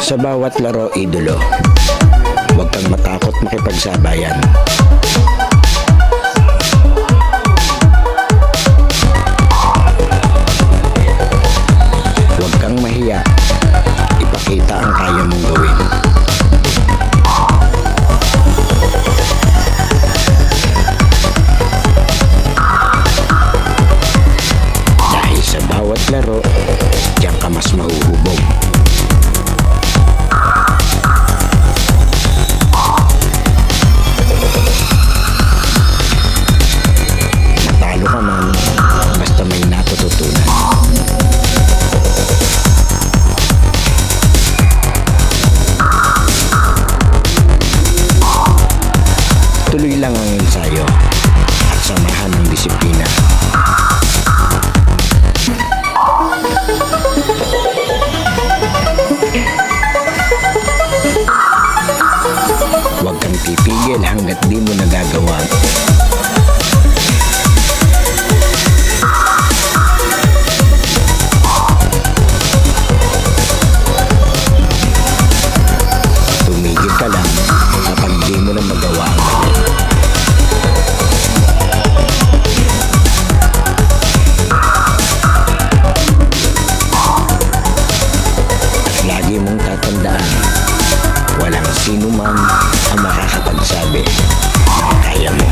Sa bawat laro, idolo, huwag kang matakot makipagsabayan. Huwag kang mahiya, ipakita ang kaya mong gawin. Dahil sa bawat laro, diyan ka mas mahuhubog. Basta may natututunan. Tuloy lang ang ensayo at samahan ng disiplina. Huwag kang pipigil hanggat di mo nagagawa. Tumigil ka lang kapag di mo na magawa ang mali. At lagi mong tatandaan, walang sino man ang makakapagsabi na kaya mo.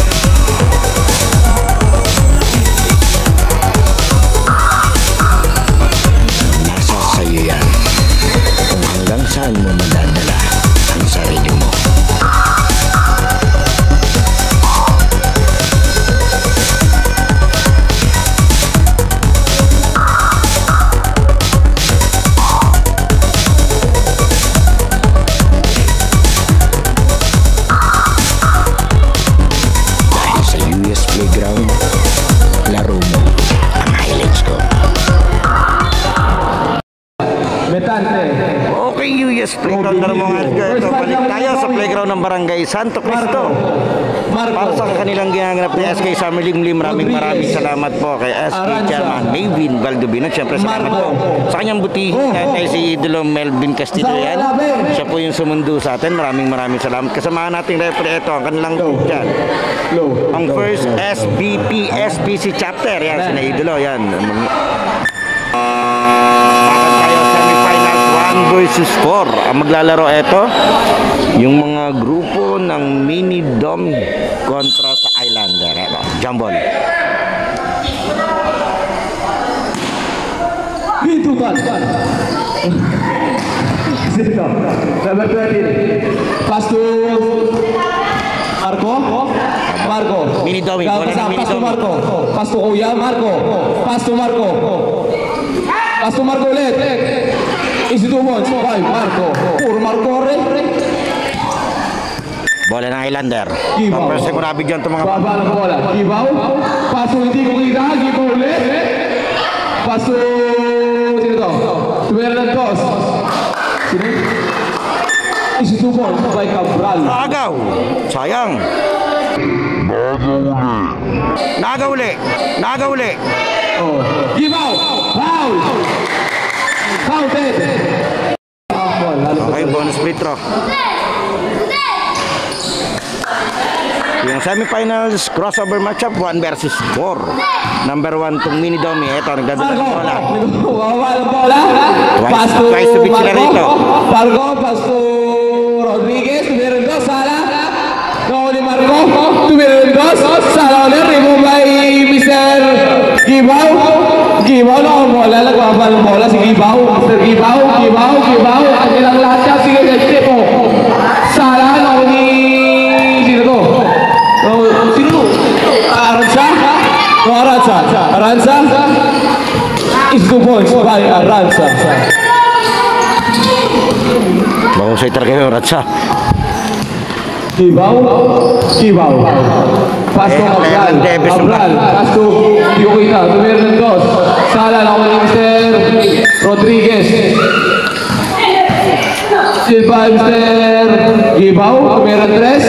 Nasa sa'yo yan kung hanggang saan mo madadala ang sarili mo. Dahil sa US Playground, laro mo ang highlights ko. Okay, US Playground na mga ito. Balik tayo sa playground ng Barangay Santo Cristo. Para sa kanilang ginaganap ni SK Summer Limlim, maraming salamat po kay SK Chairman Melvin Valdubino. Siyempre salamat po sa kanyang butihin kay si Idolo Melvin Castillo yan. Siya po yung sumundo sa atin. Maraming salamat. Kasamahan nating referee ito, ang kanilang dyan. Ang first SBP SPC chapter, yan, sina Idolo, yan. Versus 4 ang maglalaro ito yung mga grupo ng Mini Dom kontra sa Islander. Jambol number 13 pass to Marco Mini Dom, pass to Marco, pass to Kuya Marco, pass to Marco. Pass to Marco ulit. Easy 2 points. 5, Marco. Puro Marco rin. Bola ng Islander. Gibaw. Pwede ko nabigyan itong mga Baba ng bola. Gibaw. Paso hindi ko kita. Gibaw ulit. Paso. Sino to? Tumeran ng toss. Sino? Easy 2 points. By Cabral. Agaw. Sayang. Naga uli. Oh. Gibaw. Foul. Counted. Okay, bonus free throw. Yung semifinals crossover matchup 1 versus 4. Number 1 tong Mini Domi. Ito, nagdadala ng bola. Wawa ng bola. Pass to Twice to beat sila rito. Marco. Pass to Rodriguez. Tumirin dos. Sala. Nauli Marco. Tumirin dos. Sala ulit. Remove by Mr. Gibaw. Gibaw na ang bola. Nagwapa ng bola si Gibaw. Mr. Gibaw. Ang ilang lahat siya. Sige, step po. Sala. Nauli. Sino to? Sino to? Aranza is 2 points by Aranza. Mahusay talaga yung Ratsa. Gibaw. Pass to Abral. Pass to hindi ko kita. Tumeran ng dos. Sala na ako ni Mr. Rodriguez. Still by Mr. Gibaw. Tumeran tres.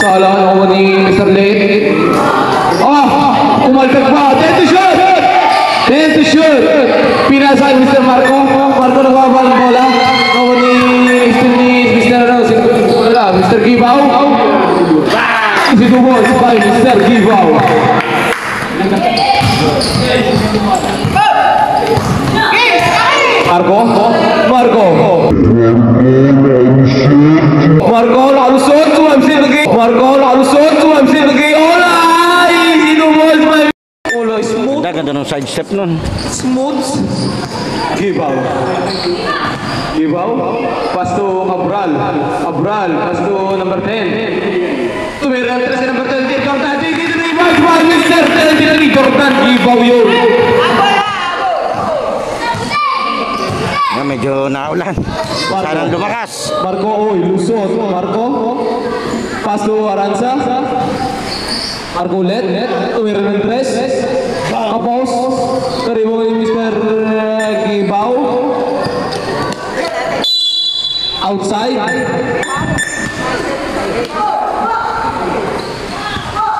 Sala na ako ni Mr. Late. Umaltag pa. 10 to shoot. Pinasaan Mr. Marco. Marco nagwapa ng bola. Ako ni Mr. Gibaw. Easy 2 points by Mr. Gibaw. Marco nakalusot. Sumamsil lagi. Olay! Easy 2 points by smooth. Ganda ng side step nun. Gibaw. Pass to Abral. Pass to number 10. Tumira tres sa number 10. Jordan. Dito na ibang by Mr. Jordan. Gibaw yun. Medyo naulan. Sana lumakas. Marco, lusot. Marco. Pass to Aranza. Marco ulit. Tumira ng tres. Kapos. Karibo ni Mr. Gibaw. Outside.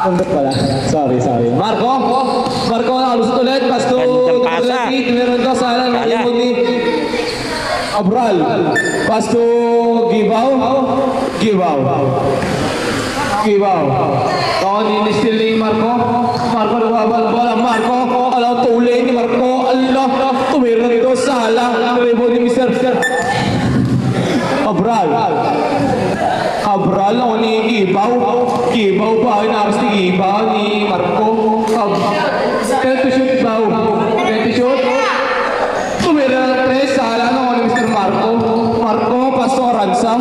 Undat pala. Sorry. Marco nakalusot ulit. Pass to Tumeran dos. Sala nakalimutan ni Abral. Pass to Gibaw. Tony ni still ni Marco nagwabal bola. Marco alaw tuloy ni Marco. Tumiran dos. Sala nakalimutan ni Mr. Cabral ako ni Gibaw pa inaras ni Gibaw ni Marco. 10 to shoot daw. Tumira na tres. Sala na ako ni Mr. Marco pass to Aranza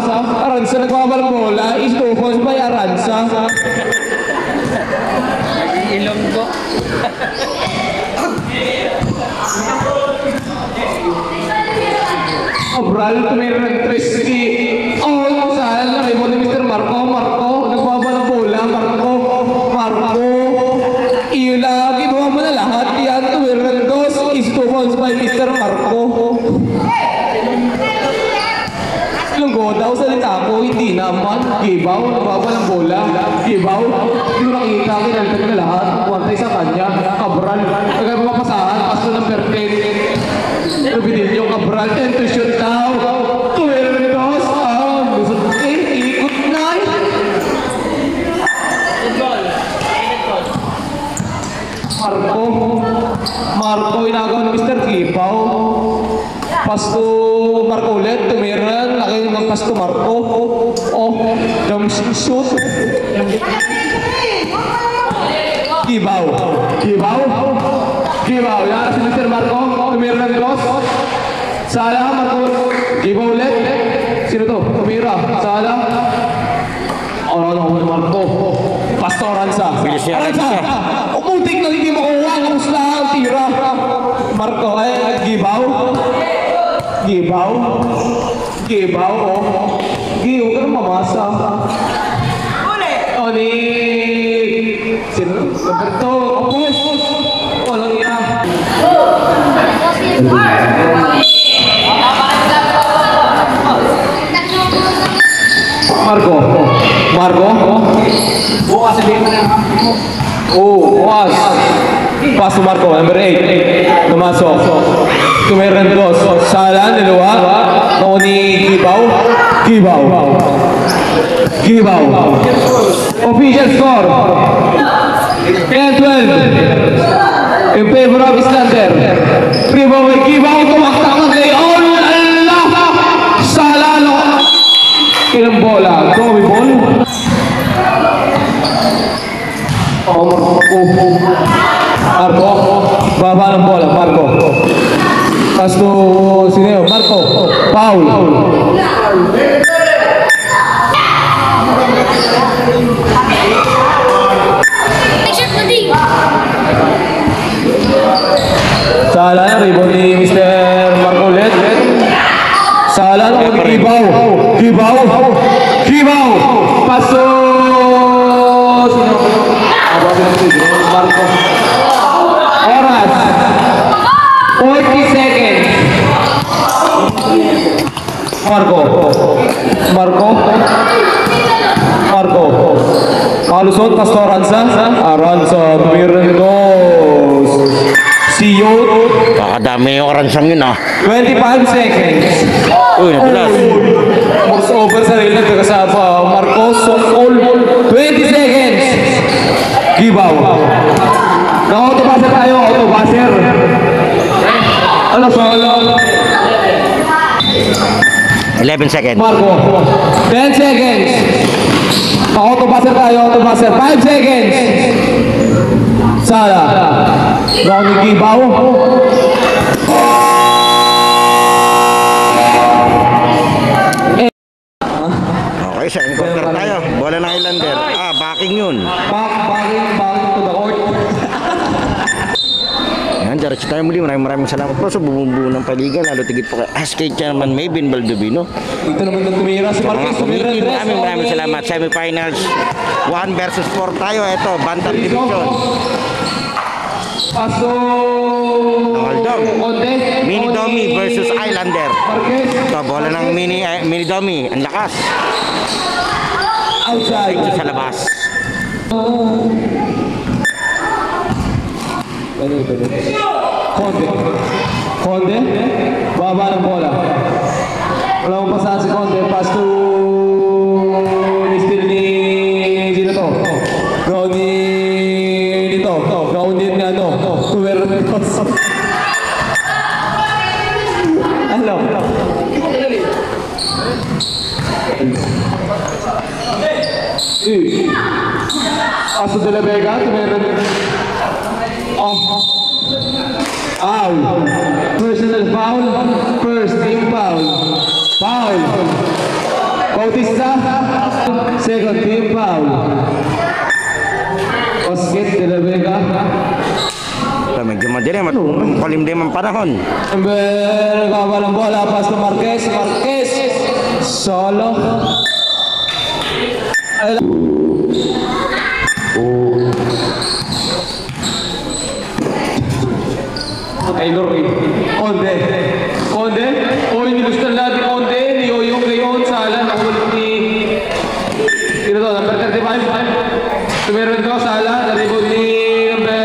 nagwabal bola. Is 2 points by Aranza. Ilong ko. Cabral tumira ng tres. Sala na kayo ni Mr. Marco nagwabal ng bola. Marco iyo lagi mo na lahat. Yan tumira ng dos. Is 2 points by Mr. Marco. Lunggo daw salita ko, hindi naman. Gibaw, nagwabal ng bola. Gibaw, hindi ko nakita, kinaltag na lahat. Kuwantay sa kanya. Cabral, nagay mapasahan. Pass to number 10. Nabidil yung Cabral. 10 to shoot daw. Tumira ng dos. Ikot na. Marco inagaw ng Mr. Gibaw. Pass to Marco ulit. Tumiran. Laki ng pass to Marco. Jump shoot. Gibaw. Yan si Mr. Marco. Tumiran ng dos. Sala. Marco. Gibaw ulit. Sino to? Tumira. Sala. Marco. Pass to Aranza. Bilis niya. Umutik na hindi makuha. Kamusta ang tira. Marco, Gibaw. Gibaw. Gibaw, oh. Gibaw ka na mamasa. O ni... Sino? Roberto, Opes. Walang iya. Marco. Bukas sabihin mo na. Bukas. Pass to Marco, number 8. Tumasok. Tumeran dos. Sala, dalawa. Ako ni Gibaw. Official score. 10-12. In favor of Islander. Gibaw, tumaktak na ngayon. Allah! Sala, no? Ilang bola? Tommy ball? Marco, baba ng bola, Marco. Pass to sino? Marco, Paul. Sala na, rebound ni Mr. Marco Led. Sala na, Gibaw. Pass to sino? Marco. Oras. 40 seconds. Marco. Kalusot, Pastor Aranza. Mirendos. Siyot. Kakadami yung oransang yun 25 seconds. Uy, napulas. Most over sa rin nagkakasama. Marcos, all 20 seconds. Gibaw. Auto-buzzer tayo, auto-buzzer. Ano solo? 11 seconds. Marco, 10 seconds. Auto-buzzer tayo, auto-buzzer. 5 seconds. Sala. Ronnie Gibaw. Okay, second quarter tayo. Bola ng Islander. Backing yun. Backing to the court. Yan, diretso tayo muli. Maraming salamat po sa bumubuo ng paligan. Lalo tigit po kay SK Chairman Maybin Baldovino. Ito naman na tumira si Mga Marquez. committee, maraming salamat. Semifinals 1 versus 4 tayo. Ito, Bantam Division. Paso. Mini Domi versus Islander. Marquez. Ito, bola ng Mini Domi. Ang lakas. Outside. Ito sa labas. Conde. Baba ng bola. Wala mong pasahan si Conde. Pass to Still ni sino to? Ground ni dito. Ground din ni ano. Tuwer. Ano? Paso de la Vega. Tuwer. Foul. Personal foul. First team foul. Foul. Bautista. Second team foul. Oscar de la Vega. Ito, medyo madilim at palimdim ang panahon. Nagkaba ng bola. Pass to Marquez. Solo. Taylor Conde. Oy, nilustan natin Conde. Niyoyong gayon. Sala. Nakulit ni... Sino to? Number 35. Tumeron ko. Sala. Naribog ni number...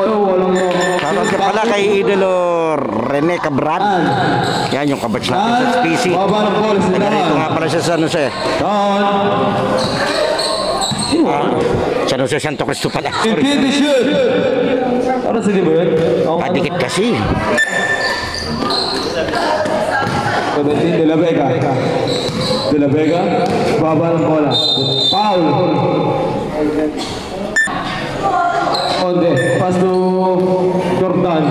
Walang mo. Shoutout ka pala kay Idolo Rene Cabral. Yan yung kabatch natin sa SPC. Baba ng bola. Nagarito nga pala siya sa San Jose. San Jose Santo Cristo pala. Indeed, they should. Ano sige ba yun? Padikit kasi. De la Vega. Baba ng bola. Foul. Conde. Pass to Jordan.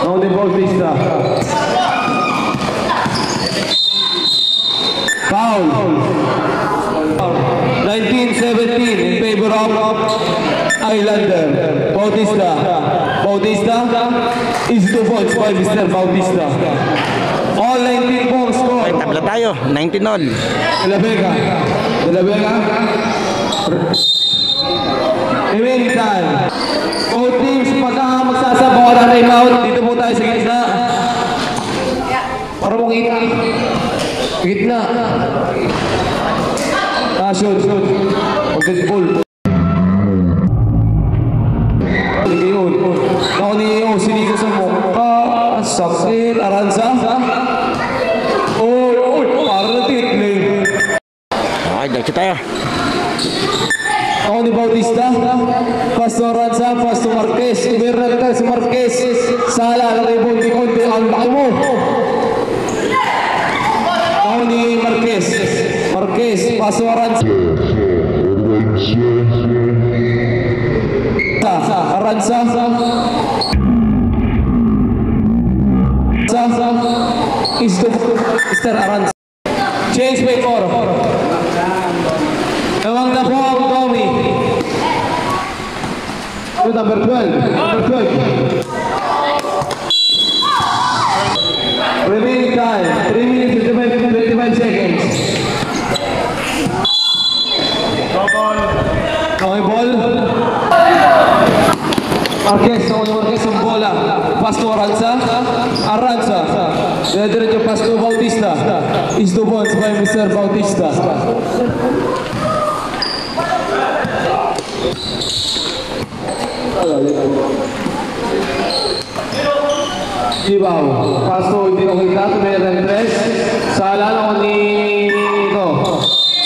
Conde Bautista. Foul. 19-17 in favor of Islander. Bautista. Bautista is 2 points by Mr. Bautista. All 19 points score. Okay, tabla tayo. 19-all. De La Vega. De La Vega. Remaining time. Both teams pagka magsasabaw na timeout. Dito po tayo sa gitna. Para mong kita. Gitna. Shoot. Pagkakball. Ngayon. Ako ni Sinigo sa mukha. Sakil. Aranza. Oy. Para na titling. Okay, dito tayo. Ako ni Bautista. Pastor Aranza. Pastor Marquez. Meron na si Marquez. Sala. Rebound ni Conte. Ang baki mo. Ako ni Marquez. Pastor Aranza. Aranza. Is to Mr. Aranza. Change by 4. Tawag na po ang Tommy. Number 12. Remaining time. 3 minutes 55 seconds. Okay, ball. Marquez ang bola. Pasto Aranza. Diretso Pasto Bautista. Is 2 points by Mr. Bautista. Gibaw. Pasto hindi ko kita. Meron 3. Sala ako ni ito.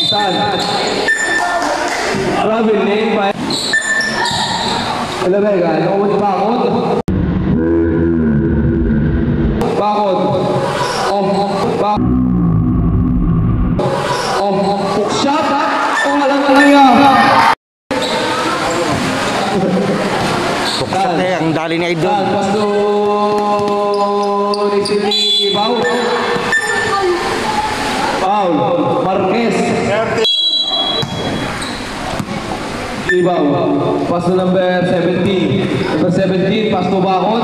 Saan? Traveling by La Vega, nakuha Bakod. Shot, ha? Walang kaya. Buksan na ang dali ni Idol. Pasto ni Gibaw. Paul Marquez. Gibaw. Pasto number 17. Number 17, Pasto Bakod.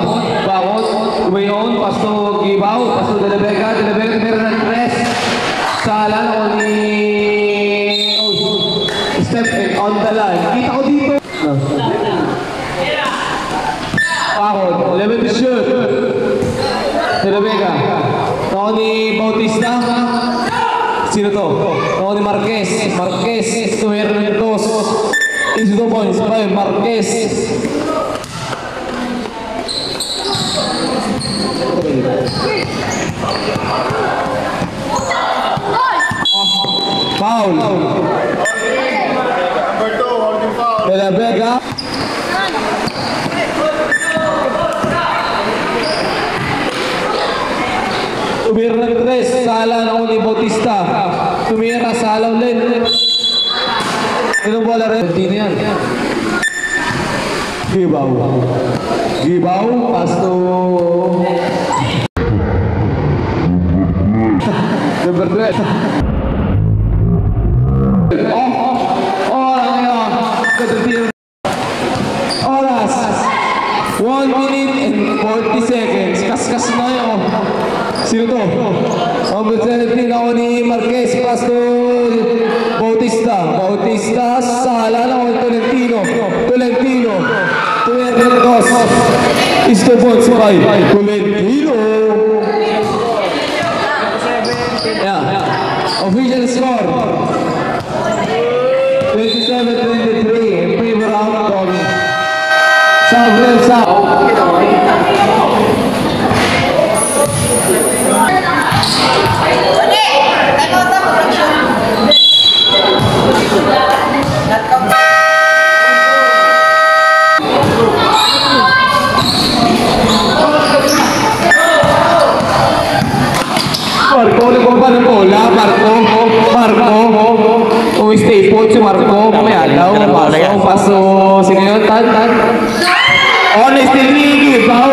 Umayon, Pasto Gibaw. Pasto De La Vega. Meron ng 3. Sala o ni... Step on the line. Kita ko dito. Bakod. 11 to shoot. De La Vega. Ako ni Bautista. Sino to? Ako ni Marquez. Meron ng 2. Is 2 points by Marquez. Foul. De La Vega. Tumira ng 3. Sala na ni Bautista. Tumira, sala ulit. Anong bola rin? Hindi na yan. Gibaw. Pasto. Number 12. Oras. 1 minute and 40 seconds. Kaskas na yun. Sino to? Number 17 ako ni Marquez. Pasto Bautista. Sala na ako Tolentino. Tuerdos. Is 2 points by Tolentino. Official score 27-23 in favor of Tommy. South. Marco, nagpapa ng bola. Marco. Stay po si Marco. Mamaya daw. Paso. Sige yun. Tan. Honestly, Gibaw.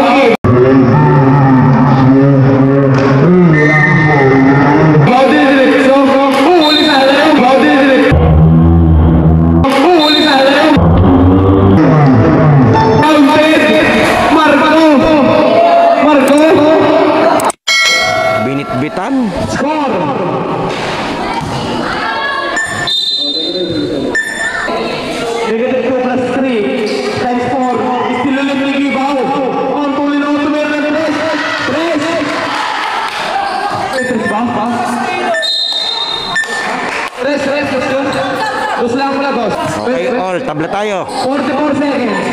ball. Tabla tayo. 44 seconds.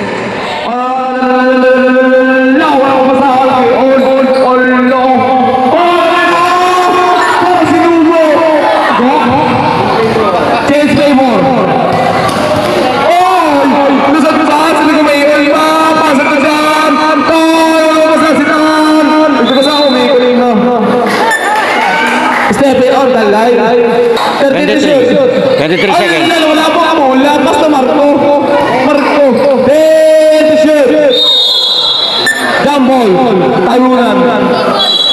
No, wala ko sa halay. All, no. Sinubo. Change favor. Lusot ko saan. Sabi ko may iba. Pasok ka saan. Pasok ka saan. Ito ka saan. May kulino. Step on the line. 23 seconds. Wala po ako. Labas na Marco. Jump ball. Tayunan.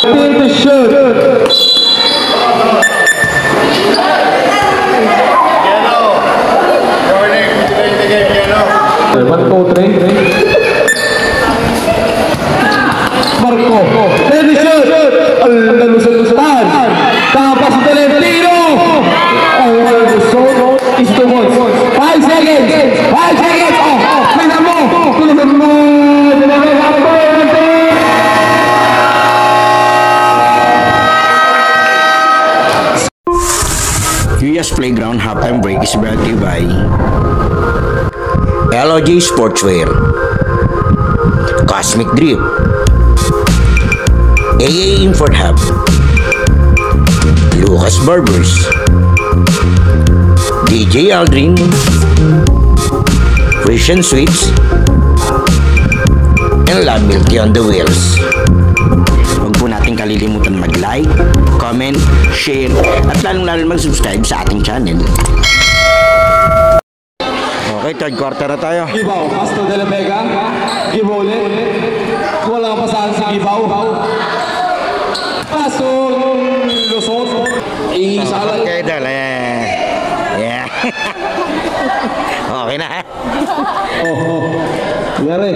Take the shot. Marco, take the shot. Lusutan. Tapas sa Tolentino. Is 2 balls. 5 seconds. 5 seconds. Tingnan mo. Tulosan mo. UAS Playground halftime break is brought to you by LOG Sportswear, Cosmic Drip, AA Import Hub, Lucas Barbers, DJ Aldrin, Christian Sweets, and La Milky on the Wheels. Huwag po natin kalilimutan mag-like, comment, share, at lalong-lalo mag-subscribe sa ating channel. Okay, third quarter na tayo. Gibaw, Pasto de la Vega. Gibaw ulit. Walang pasahan si Gibaw. Pasto, Luzon. Isala. Okay, dala. Yeah. Okay na. Yari.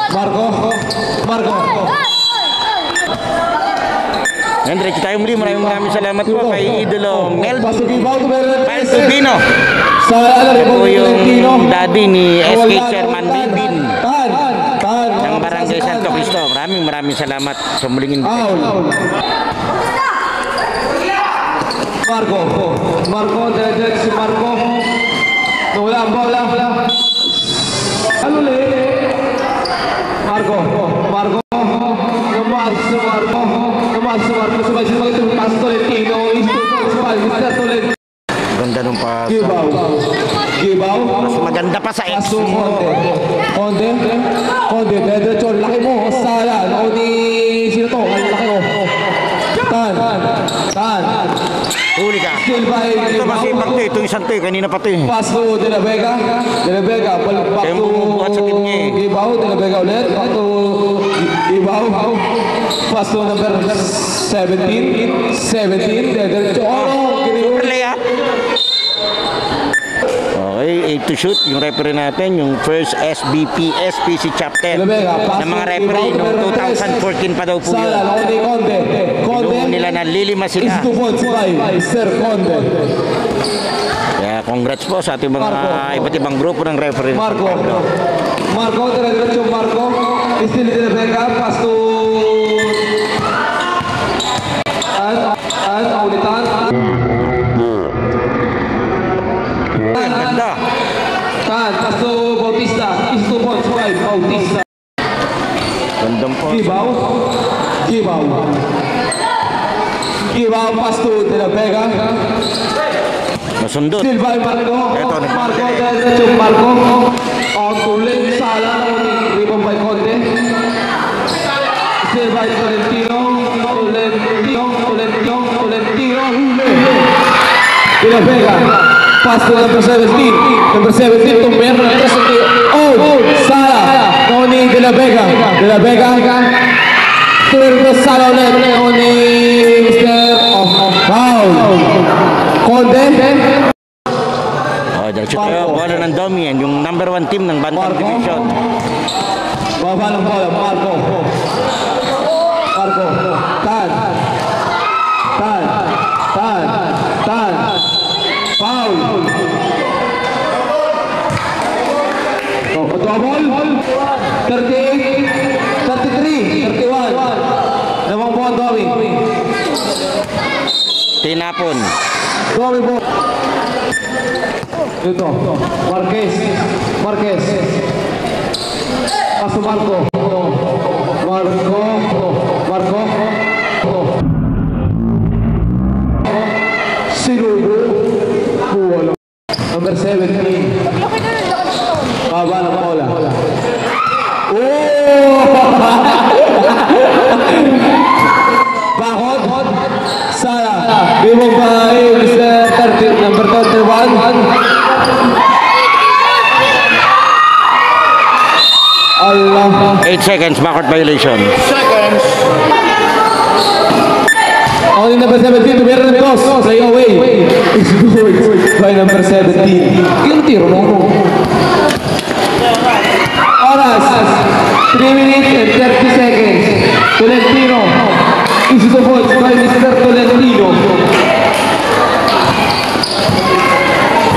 Marco. Yan, diretso tayo muli. Maraming salamat po kay Idolo Pasto Gibaw, Miles Tubino. Sa Po yung daddy ni SK Chairman Bibin ng Barangay Santo Cristo. Maraming salamat sa muling invitation. Marco, direct si Marco. Wala ang bola. Ano ulit? Marco. Lumas si Marco. Sabay siya mag-ito. Paso Tolentino. Mr. Tolentino. Ganda nung pas. Gibaw. Mas maganda pa sa ex Paso mo. Konde. Diretso. Laki mo. Sala. Sino to? Ang laki mo. Tan. Huli ka. Still by Ito masipag to. Ito isang to. Kanina pa to eh. Paso de la Vega. Back Kaya to bumubuhat sa team niya eh. Gibaw. De la Vega ulit. Back to Gibaw. Paso number 17. Diretso. Super lay ah. Okay, 8 to shoot. Yung referee natin, yung first SBP, SPC chapter ng mga referee noong 2014 pa daw po yun. Konde. Pinuho nila na lilima Is sila. 2 points by Sir Konde. Kaya congrats po sa ating mga iba't ibang grupo ng referee. Marco, diretso Marco. Still de la Vega. Pass to ulitan. Ganda. Pass to Bautista. Is 2 points by Bautista. Gandang po. Gibaw, pass to de la Vega. Masundot. Still by Marco. Eto, Marco. Tuloy, Sala. Rebound by Conde. Still by Tolentino. De la Vega. Pass to number 17. Number 17 to Merno. Sala. Tony De La Vega. Turno Sala ulit. Tony Mr. Foul. Conde. Diretso tayo. Bola ng Domian, yung number 1 team ng Bantam Division. Baba ng bola. Marco. Tan. Foul. Double. 38. 33. 31. Namang buwan, Domi. hapon. Tommy Bo. Ito. Marquez. Paso Marco. Sinubo. Buwalo. Number 17. Baba ng bola. Bakod. Sala. Bimong bahay. Number 31. Allah. 8 seconds, backward violation. Only number 17 to meron ng boss. Say away. It's good by number 17. Yung tiro mo. Oras. 3 minutes and 30 seconds. Tolentino. Is the ball by Mr. Tolentino.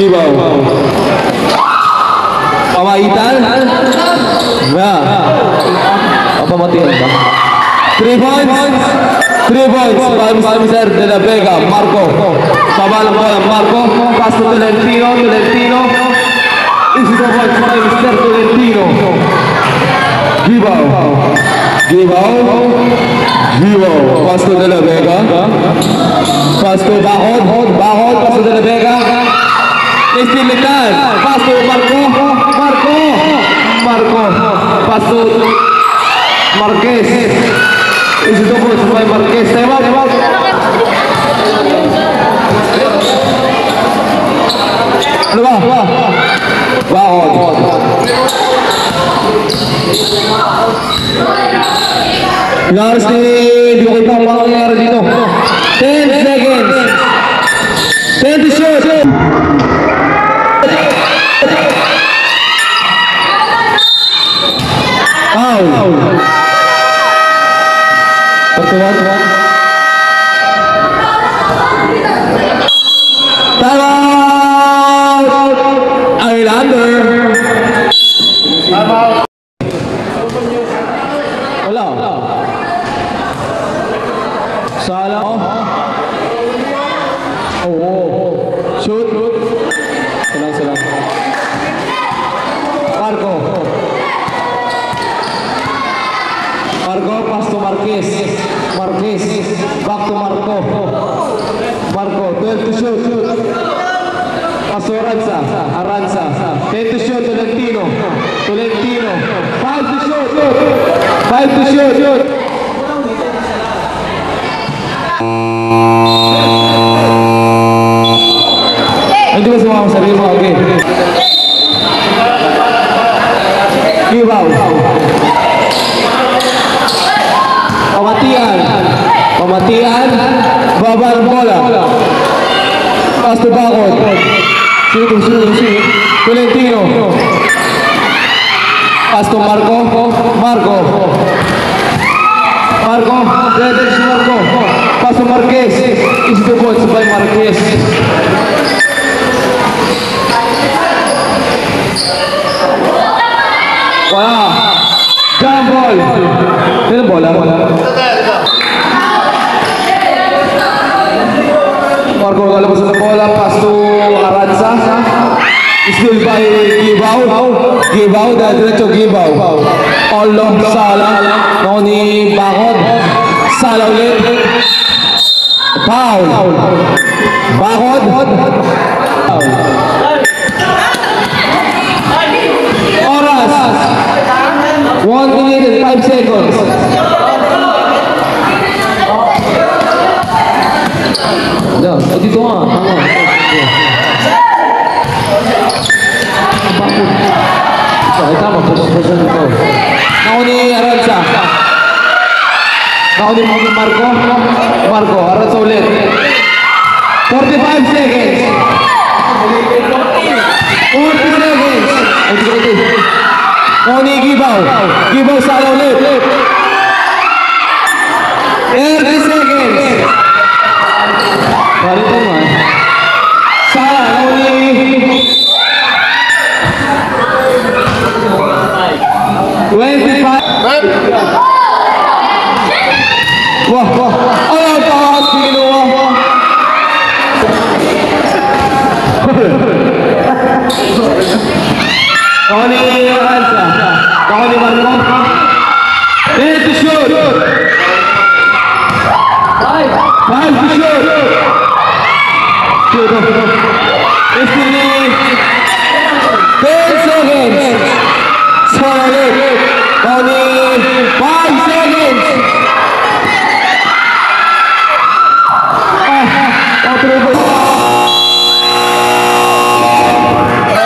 Ibaw. Pamaitan. Pamatihan ba? 3 points. 3 points para Mr. De La Vega. Marco. Pabalang bola. Marco. Pass to Tolentino. Is the ball by Mr. Tolentino. Gibaw. Pass to De La Vega. Pass to Bakod. Pass to De La Vega. Estilitan. Pass to Marco. Pass to Marquez. Is the ball by Marquez. Time out. Ano ba? Bakod. Lars, hindi ko kita ang mangyayari dito. 10 seconds. 10 to shoot. Foul. Pertuan. Time out. Islander. Wala. Sala. Shoot. Salang. Marco, pass to Marquez. Back to Marco. 12 to shoot. Pass to Aranza. 10 to shoot, Tolentino. 5 to shoot. Hindi ba sumama sa sarili mo? Okay. Gibaw. Pamatian. Baba ng bola. Pass to Bakod. Shoot. Tolentino. Pass to Marco. Ready si Marco. Pass to Marquez. Is the ball by Marquez. Wow. Jump ball. Sino bola? Marco kalabas ng bola. Pass to Aranza. Still by Gibaw. Diretso Gibaw. All long Sala. No ni Bakod. Sala ulit. Foul. Bakod. Oras. 1 minute and 5 seconds. Dito nga. Tama. Nauni Aranza. Nauni Marco. Aranza ulit. 45 seconds. 40 seconds. Nauni Gibaw Sala ulit. 30 seconds. Parito mo. Sala, nauni 25. Wah. Ayaw, pass. Kinuha. Tony Aranza. Tony Marco. Ready to shoot. Five to shoot. Shoot. Destiny. 10 seconds. Solid. Tony. 5 seconds.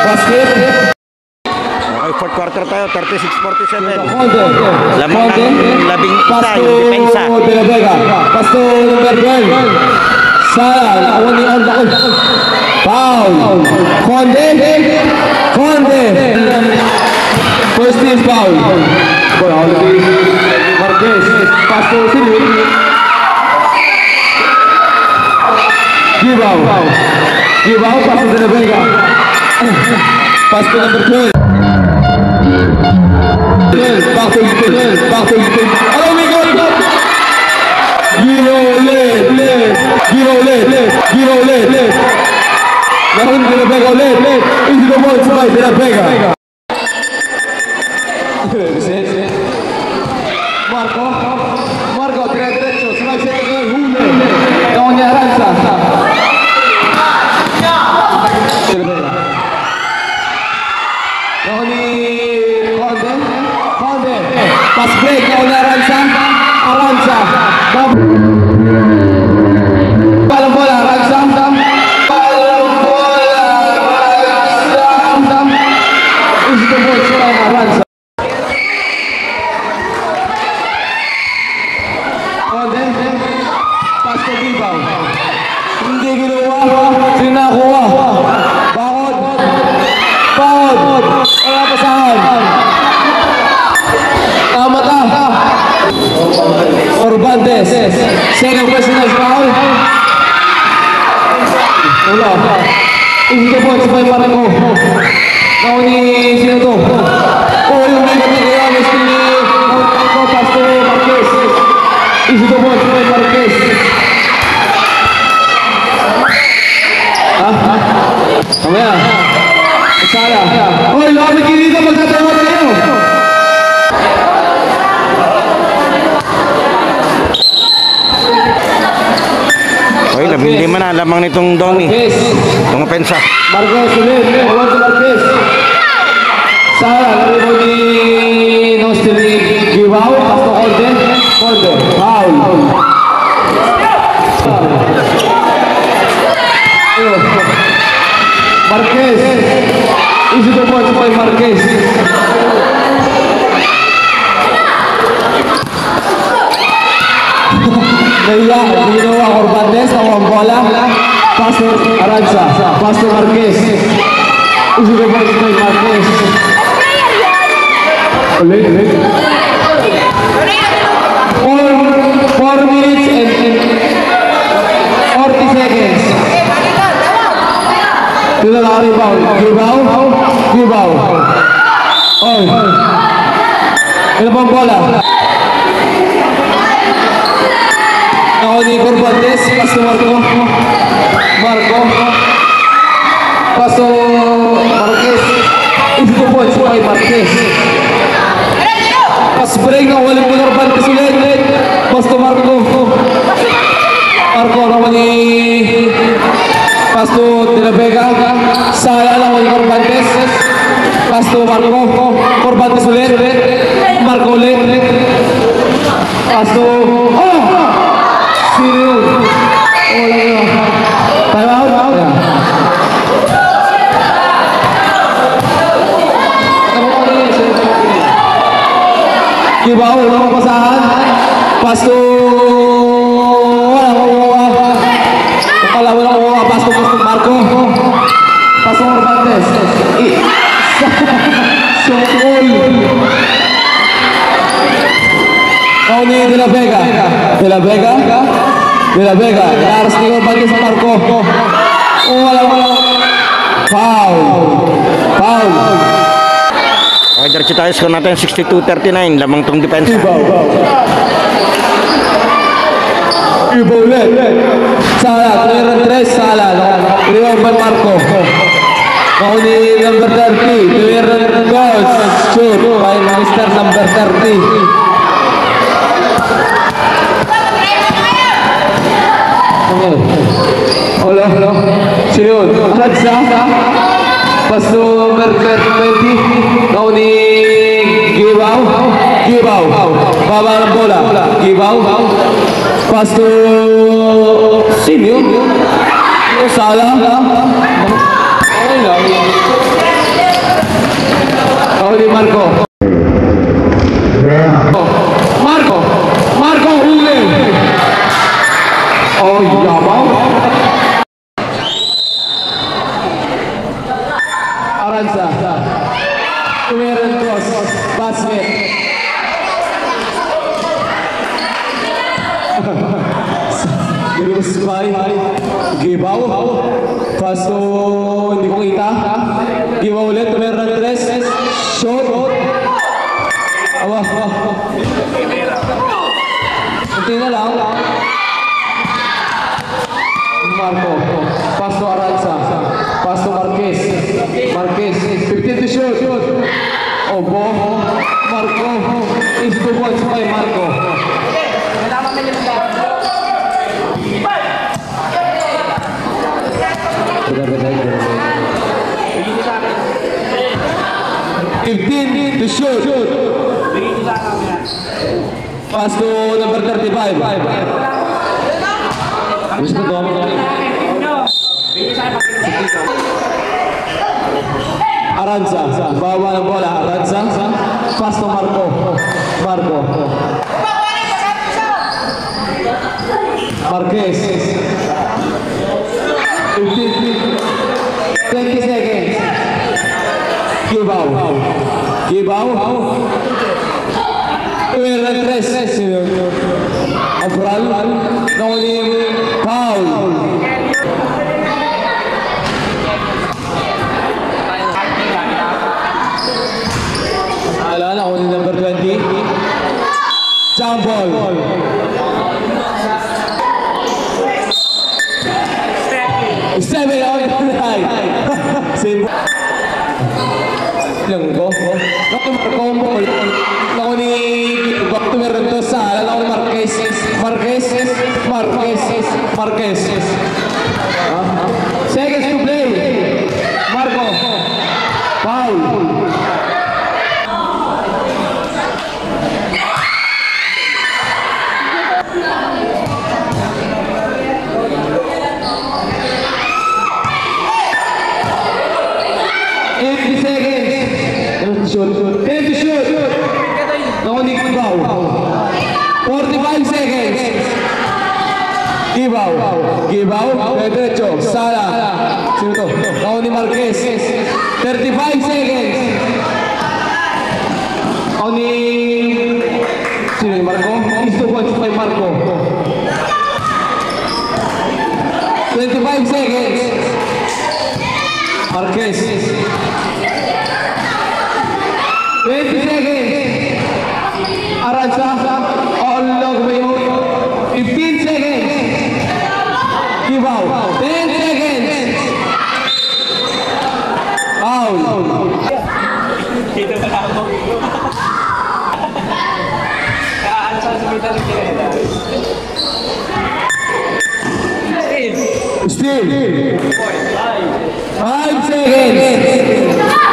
Basket. Okay, fourth quarter tayo, 36-47. Conte. Lamang ng labing isa yung depensa. De La Vega. Pasto number 12. Sala. Nakawani on the foul. Conte. Conte. First team foul. Marquez. Pasto Silvi. Give out. Give out. Pasto De La Vega. Pasto number 12. Back to oh my God! Giro late. Naroon De La Vega late. Into the ball by De La Vega. Marco, diretso. Sunod sa huli. Tony Aranza. De La Vega. Tony Conde. Pass break. Tony Aranza. Balang bola. Aranza. Is the ball from Aranza. Conde. Pass to Bilbao. Hindi ginawa. Sinakuha. Bakod. Wala pasahan. Tama ka. Orbantes. Second personal foul. Wala. Is the ball sa Marco. Nauni sino to? Yung may kaya gusto ni Marco Pasto Marquez. Is the ball sa Marquez. Kamaya. Sala. Hoy, lumabig dito, magtatawag kayo. Okay, 15 na lamang nitong Domi. Itong opensa. Marcos ulit. Uwan si Marquez. Sala. Laribo ni Nostri Givao. Pasto Conde. Foul. Marquez. Isi the ball by Marquez. Naya, ginawa Orbantes, nawang bola. Pasto Aranza. Pasto Marquez. Isi the ball by Marquez. Ulit. 4 minutes and 40 seconds. Tila na rebound. Givao. Oh. Ilan pang bola? Ako ni Corbantes. Pasto Marco. Pasto Marquez. Ito po si Marquez. Pas break na walang Corbantes ulit. Pasto Marco naman ni Pasto De La Vega. Sala lang walang Corbantes. Pasto Marco. Corbantes ulit. Marco ulit. Pasto. Sino yun? Wala yun. Time out. Givao, walang pasahan. Pasto. Walang kuha. Pasto Marco. Pasto Orbantes. Sokol. Tony De La Vega. Laras ni Orbantes sa Marco. Walang. Foul. Okay, diretso tayo. Score natin 62-39. Lamang tong depensa. Ibo ulit. Sala. Sala. Rebound by Marco. Nauni number 30. shoot by Mr. number 30. Hello. Sino yun? Radza. Pass number 20. Nauni Gibaw. Baba ng bola. Gibaw. Pass to sino yun? Sala. Okay lang. Nauni Marco. Marco huli. Oh, yabaw. Aranza. Tumiran cross. Basket. Girus by Gibaw. Pass to hindi ko kita. Gibaw ulit. Tumiran tres. Shot. Awa. Kunti na lang. Marco. Pass to Aranza. Pass to Marquez. 15 to shoot. Obo. Marco. Is 2 points by Marco. 15 to shoot. Pass to number 35. Gusto ko Aranza, bawa ng bola. Aranza, pass to Marco. Marquez. 20 seconds. Gibaw. Tumiran tres. Abral. Nauli foul. Alala, nauli number 20. Jump ball. Seven out of the night. Same. Langgo. Naku ni Bakto meron to sa naku ni Marquez. Seconds to play. Marco. Foul. Shoot. 10 to shoot. Nakuha ni Gibaw. 45 seconds. Gibaw. Diretso. Sala. Sino to? Nakuha ni Marquez. 35 seconds. Nakuha ni... Sino ni Marco? Is 2 points by Marco. 25 seconds. Marquez. 20 seconds. Aranza. All long way. 15 seconds. Gibaw. 10 seconds. Foul. Dito ka lang mo. Kaansa sa kita ng kinahila. Still. 5 seconds.